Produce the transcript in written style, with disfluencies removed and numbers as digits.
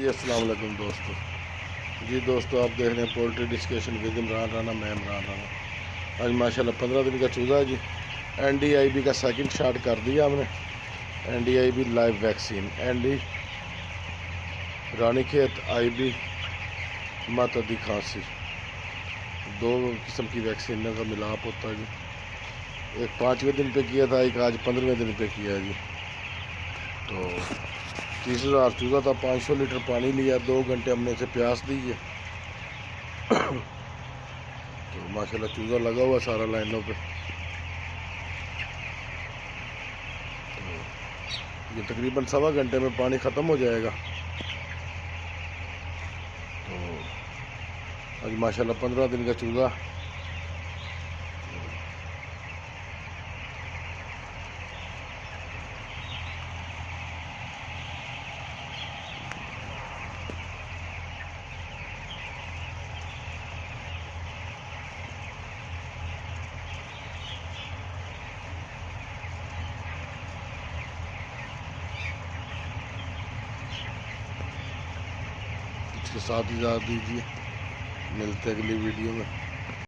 जी अस्सलाम वालेकुम दोस्तों। जी दोस्तों, आप देख रहे हैं poultry discussion with Imran Rana. मैं इमरान राना। आज माशाल्लाह 15 दिन का चूज़ा है जी। NDIB का सेकंड शॉट कर दिया हमने। NDIB live vaccine, ND Ranikhet, IB मातदी खांसी, दो किस्म की वैक्सीन का मिलाप होता है जी। एक 5वें दिन पे किया था, एक आज 15वें दिन पे किया जी। तो 30,000 चूज़ा था, 500 लीटर पानी लिया, 2 घंटे हमने इसे प्यास दी है। तो माशाल्लाह चूज़ा लगा हुआ सारा लाइनों पे। तो ये तकरीबन 1.25 घंटे में पानी ख़त्म हो जाएगा। तो आज माशाल्लाह 15 दिन का चूज़ा। इसके साथ इजाज़त दीजिए, मिलते अगली वीडियो में।